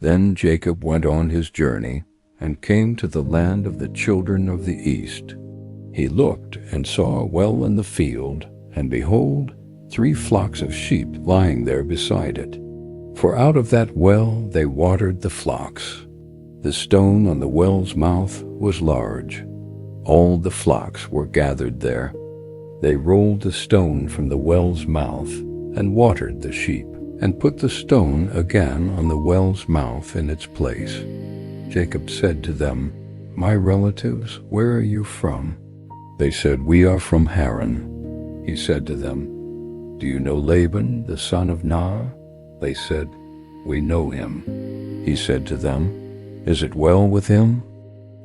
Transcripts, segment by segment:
Then Jacob went on his journey and came to the land of the children of the east. He looked and saw a well in the field, and behold, 3 flocks of sheep lying there beside it. For out of that well they watered the flocks. The stone on the well's mouth was large. All the flocks were gathered there. They rolled the stone from the well's mouth and watered the sheep, and put the stone again on the well's mouth in its place. Jacob said to them, "My relatives, where are you from?" They said, "We are from Haran." He said to them, "Do you know Laban, the son of Nahor?" They said, "We know him." He said to them, "Is it well with him?"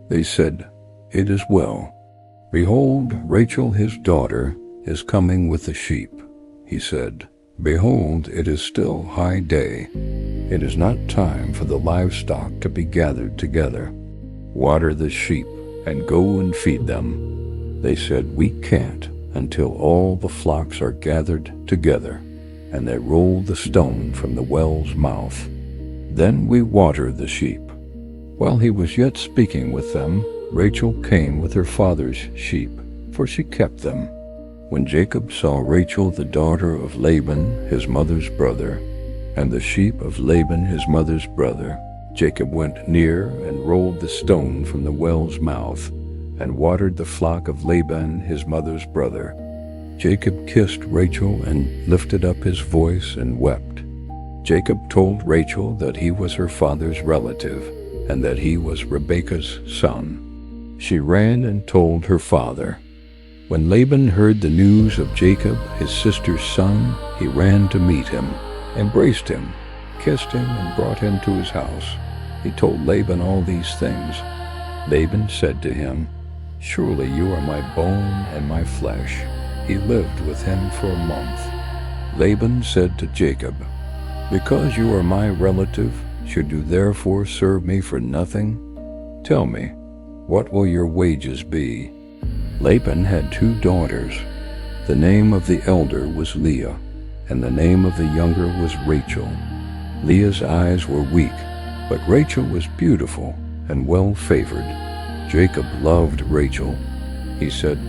They said, "It is well. Behold, Rachel his daughter is coming with the sheep." He said, "Behold, it is still high day. It is not time for the livestock to be gathered together. Water the sheep and go and feed them." They said, "We can't until all the flocks are gathered together." And they rolled the stone from the well's mouth. Then we water the sheep. While he was yet speaking with them, Rachel came with her father's sheep, for she kept them. When Jacob saw Rachel the daughter of Laban his mother's brother, and the sheep of Laban his mother's brother, Jacob went near and rolled the stone from the well's mouth, and watered the flock of Laban his mother's brother. Jacob kissed Rachel and lifted up his voice and wept. Jacob told Rachel that he was her father's relative, and that he was Rebekah's son. She ran and told her father. When Laban heard the news of Jacob, his sister's son, he ran to meet him, embraced him, kissed him, and brought him to his house. He told Laban all these things. Laban said to him, "Surely you are my bone and my flesh." He lived with him for a month. Laban said to Jacob, "Because you are my relative, should you therefore serve me for nothing? Tell me, what will your wages be?" Laban had 2 daughters. The name of the elder was Leah, and the name of the younger was Rachel. Leah's eyes were weak, but Rachel was beautiful and well-favored. Jacob loved Rachel. He said,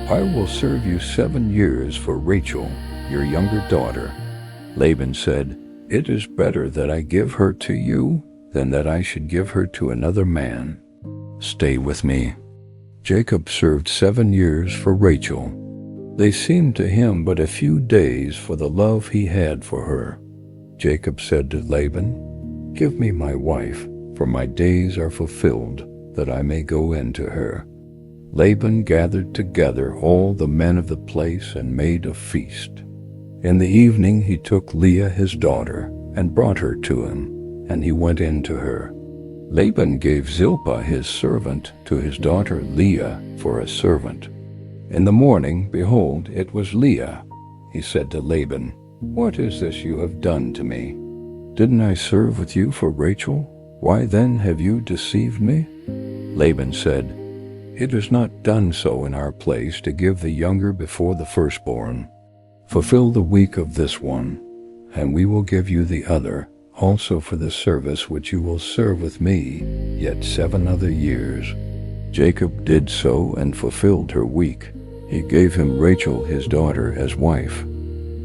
"I will serve you 7 years for Rachel, your younger daughter." Laban said, "It is better that I give her to you than that I should give her to another man. Stay with me." Jacob served 7 years for Rachel. They seemed to him but a few days for the love he had for her. Jacob said to Laban, "Give me my wife, for my days are fulfilled, that I may go in to her." Laban gathered together all the men of the place and made a feast. In the evening he took Leah his daughter and brought her to him, and he went in to her. Laban gave Zilpah his servant to his daughter Leah for a servant. In the morning, behold, it was Leah. He said to Laban, "What is this you have done to me? Didn't I serve with you for Rachel? Why then have you deceived me?" Laban said, "It is not done so in our place to give the younger before the firstborn. Fulfill the week of this one, and we will give you the other, also for the service which you will serve with me yet 7 other years." Jacob did so and fulfilled her week. He gave him Rachel his daughter as wife.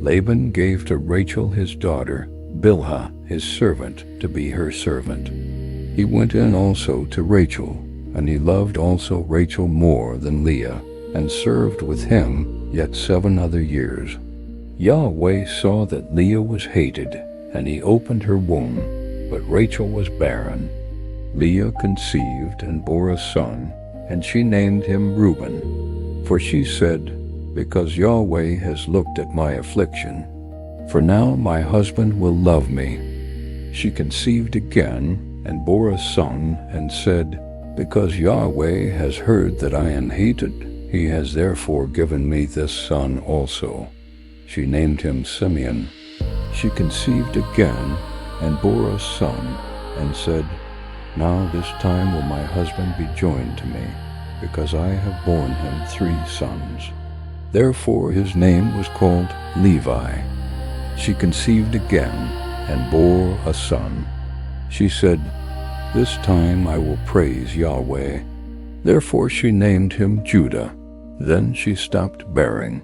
Laban gave to Rachel his daughter Bilhah his servant to be her servant. He went in also to Rachel, and he loved also Rachel more than Leah, and served with him yet 7 other years. Yahweh saw that Leah was hated, and he opened her womb, but Rachel was barren. Leah conceived and bore a son, and she named him Reuben. For she said, "Because Yahweh has looked at my affliction, for now my husband will love me." She conceived again, and bore a son, and said, "Because Yahweh has heard that I am hated, he has therefore given me this son also." She named him Simeon. She conceived again, and bore a son, and said, "Now this time will my husband be joined to me, because I have borne him 3 sons." Therefore his name was called Levi. She conceived again, and bore a son. She said, "This time I will praise Yahweh." Therefore she named him Judah. Then she stopped bearing.